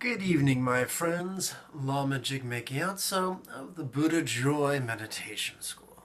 Good evening, my friends. Lama Jigme Gyatso of the Buddha Joy Meditation School.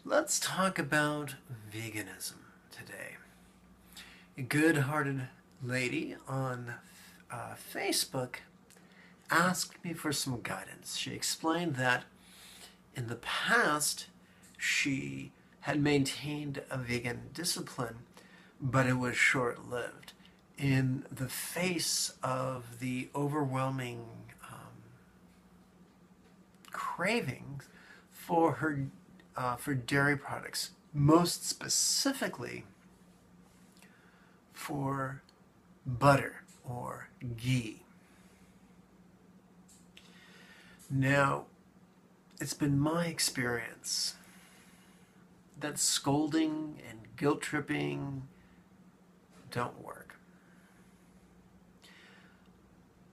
Let's talk about veganism today. A good-hearted lady on Facebook asked me for some guidance. She explained that in the past she had maintained a vegan discipline, but it was short-lived. In the face of the overwhelming cravings for dairy products, most specifically for butter or ghee. Now, it's been my experience that scolding and guilt tripping don't work.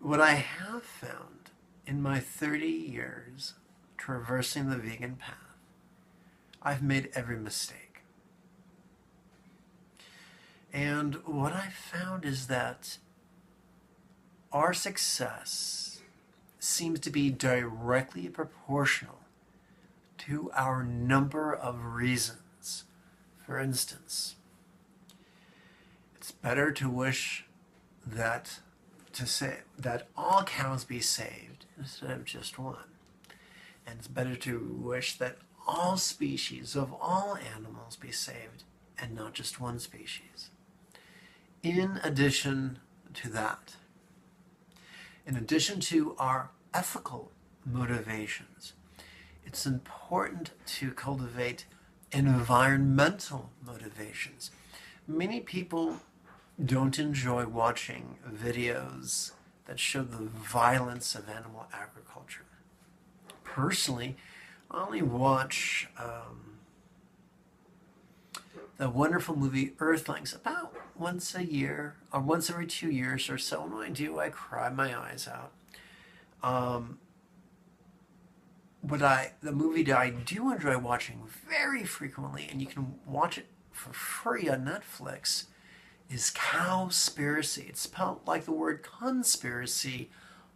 What I have found in my 30 years traversing the vegan path, I've made every mistake. And what I found is that our success seems to be directly proportional to our number of reasons. For instance, it's better to wish that to say that all cows be saved instead of just one. And it's better to wish that all species of all animals be saved and not just one species. In addition to that, in addition to our ethical motivations, it's important to cultivate environmental motivations. Many people don't enjoy watching videos that show the violence of animal agriculture. Personally, I only watch the wonderful movie Earthlings about once a year, or once every 2 years or so. And when I do, I cry my eyes out. The movie that I do enjoy watching very frequently, and you can watch it for free on Netflix, is Cowspiracy. It's spelled like the word conspiracy,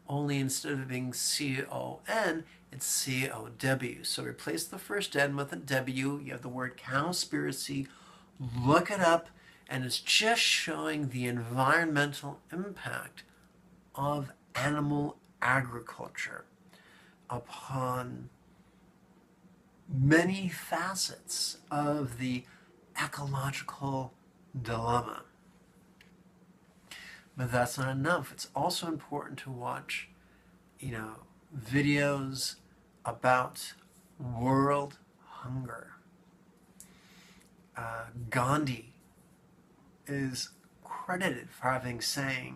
only instead of being C-O-N, it's C-O-W. So replace the first N with a W. You have the word Cowspiracy. Look it up, and it's just showing the environmental impact of animal agriculture upon many facets of the ecological dilemma. But that's not enough. It's also important to watch, videos about world hunger. Gandhi is credited for having said,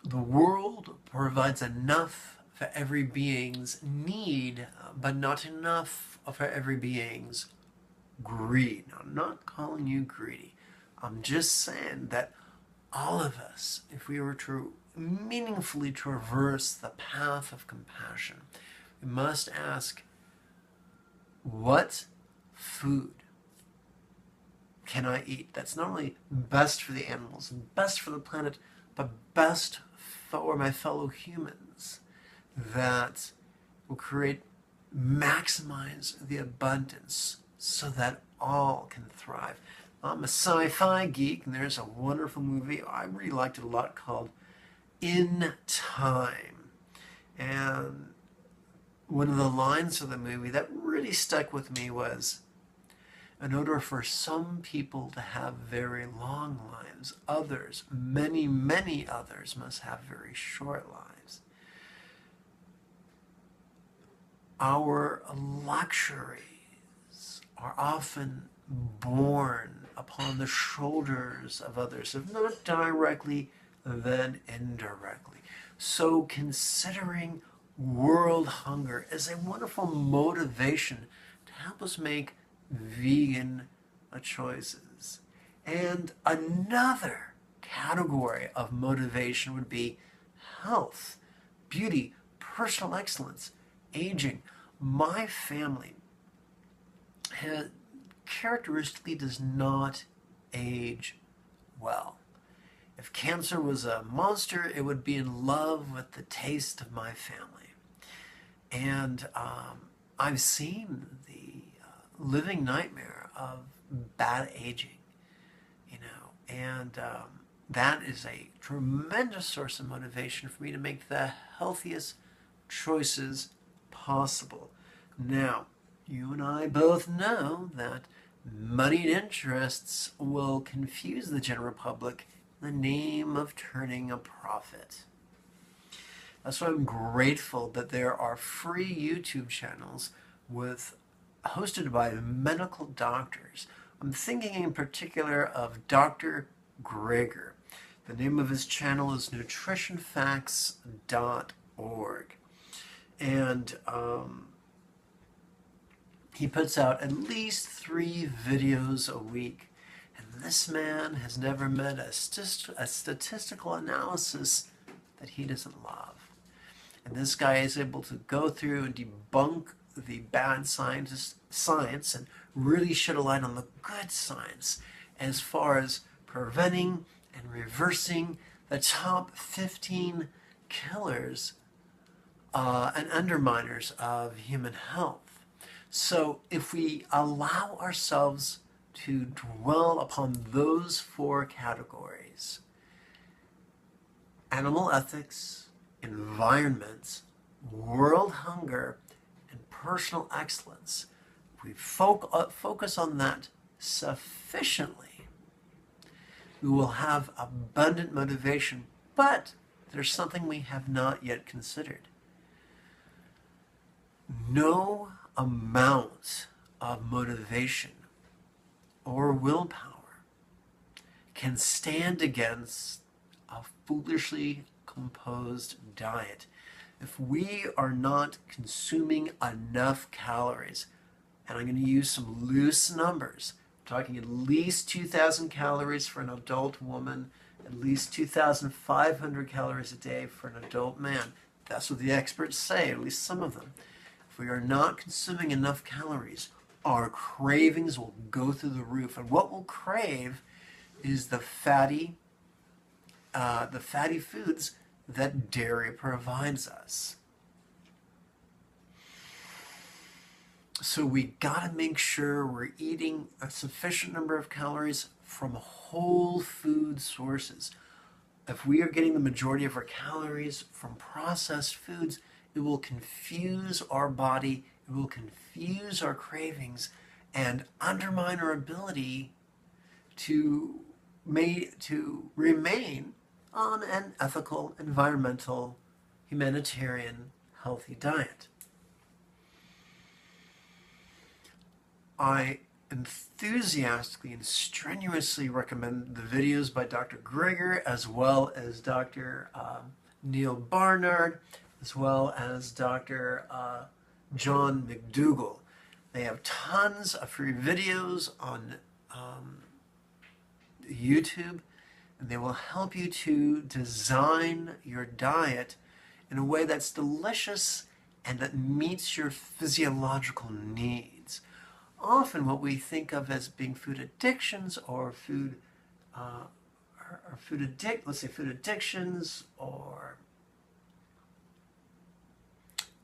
the world provides enough for every being's need, but not enough for every being's greed. Now, I'm not calling you greedy. I'm just saying that all of us, if we were to meaningfully traverse the path of compassion, we must ask, what food can I eat that's not only best for the animals and best for the planet, but best for my fellow humans, that will maximize the abundance so that all can thrive. I'm a sci-fi geek, and there's a wonderful movie I really liked it a lot called In Time. And one of the lines of the movie that really stuck with me was, in order for some people to have very long lives, others, many, many others, must have very short lives. Our luxuries are often borne upon the shoulders of others, if not directly, then indirectly. So considering world hunger is a wonderful motivation to help us make vegan choices. And another category of motivation would be health, beauty, personal excellence, aging. My family characteristically does not age well. If cancer was a monster, it would be in love with the taste of my family. And I've seen the living nightmare of bad aging, and that is a tremendous source of motivation for me to make the healthiest choices possible. Now, you and I both know that moneyed interests will confuse the general public in the name of turning a profit. That's why I'm grateful that there are free YouTube channels hosted by medical doctors. I'm thinking in particular of Dr. Greger. The name of his channel is nutritionfacts.org. And he puts out at least 3 videos a week. And this man has never met a statistical analysis that he doesn't love. And this guy is able to go through and debunk the bad science and really shed a light on the good science as far as preventing and reversing the top 15 killers and underminers of human health. So if we allow ourselves to dwell upon those 4 categories, animal ethics, environment, world hunger, and personal excellence, if we focus on that sufficiently, we will have abundant motivation. But there's something we have not yet considered. No amount of motivation or willpower can stand against a foolishly composed diet. If we are not consuming enough calories, and I'm going to use some loose numbers, I'm talking at least 2,000 calories for an adult woman, at least 2,500 calories a day for an adult man. That's what the experts say, at least some of them. If we are not consuming enough calories, our cravings will go through the roof. And what we'll crave is the fatty foods that dairy provides us. So we gotta make sure we're eating a sufficient number of calories from whole food sources. If we are getting the majority of our calories from processed foods, it will confuse our body, it will confuse our cravings, and undermine our ability to remain on an ethical, environmental, humanitarian, healthy diet. I enthusiastically and strenuously recommend the videos by Dr. Greger, as well as Dr. Neil Barnard, as well as Dr. John McDougall. They have tons of free videos on YouTube, and they will help you to design your diet in a way that's delicious and that meets your physiological needs. Often what we think of as being food addictions or food addictions or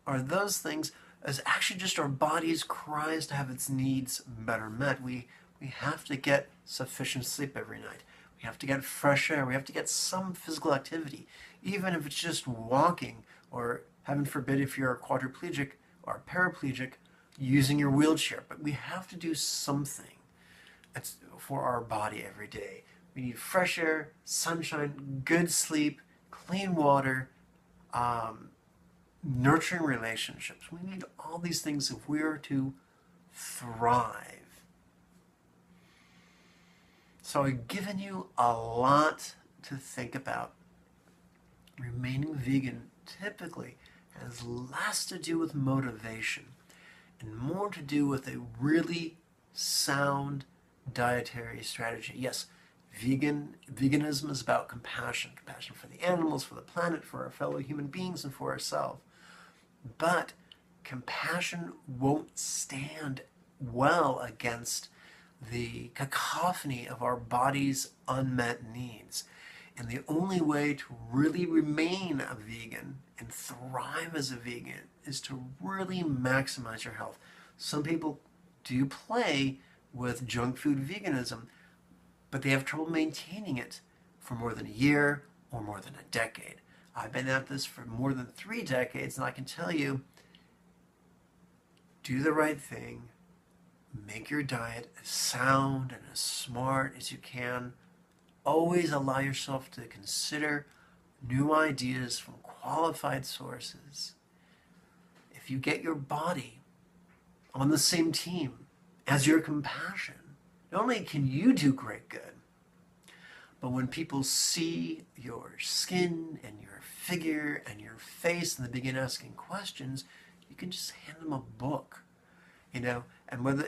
those things is actually just our body's cries to have its needs better met. We have to get sufficient sleep every night. We have to get fresh air. We have to get some physical activity, even if it's just walking, or heaven forbid if you're a quadriplegic or a paraplegic, using your wheelchair. But we have to do something for our body every day. We need fresh air, sunshine, good sleep, clean water, nurturing relationships. We need all these things if we are to thrive. So I've given you a lot to think about. Remaining vegan typically has less to do with motivation and more to do with a really sound dietary strategy. Yes, veganism is about compassion for the animals, for the planet, for our fellow human beings, and for ourselves. But compassion won't stand well against the cacophony of our body's unmet needs. And the only way to really remain a vegan and thrive as a vegan is to really maximize your health. Some people do play with junk food veganism, but they have trouble maintaining it for more than a year or more than a decade. I've been at this for more than 3 decades, and I can tell you, do the right thing, make your diet as sound and as smart as you can. Always allow yourself to consider new ideas from qualified sources. If you get your body on the same team as your compassion, not only can you do great good, but when people see your skin and your figure and your face and they begin asking questions, you can just hand them a book, and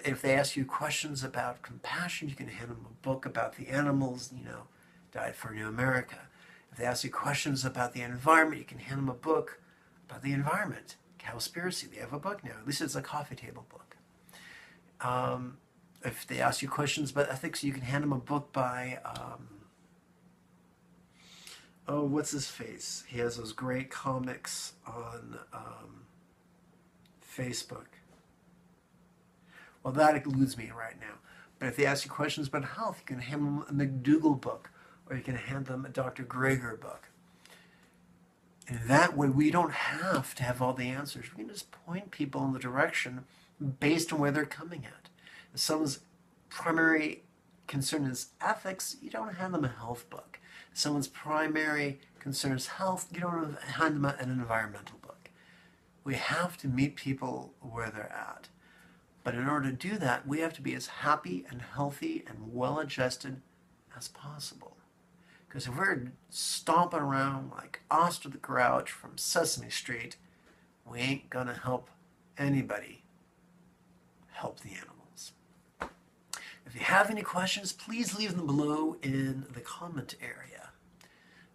if they ask you questions about compassion, you can hand them a book about the animals, Diet for New America. If they ask you questions about the environment, you can hand them a book about the environment. Cowspiracy, they have a book now. At least it's a coffee table book. If they ask you questions about ethics, you can hand them a book by, what's his face? He has those great comics on Facebook. Well, that eludes me right now. But if they ask you questions about health, you can hand them a McDougall book, or you can hand them a Dr. Greger book. And that way, we don't have to have all the answers. We can just point people in the direction based on where they're coming at. If someone's primary concern is ethics, you don't hand them a health book. If someone's primary concern is health, you don't hand them an environmental book. We have to meet people where they're at. But in order to do that, we have to be as happy and healthy and well-adjusted as possible. Because if we're stomping around like Oscar the Grouch from Sesame Street, we ain't gonna help anybody help the animals. If you have any questions, please leave them below in the comment area.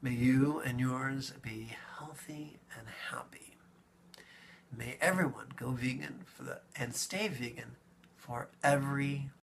May you and yours be healthy and happy. May everyone go vegan and stay vegan for every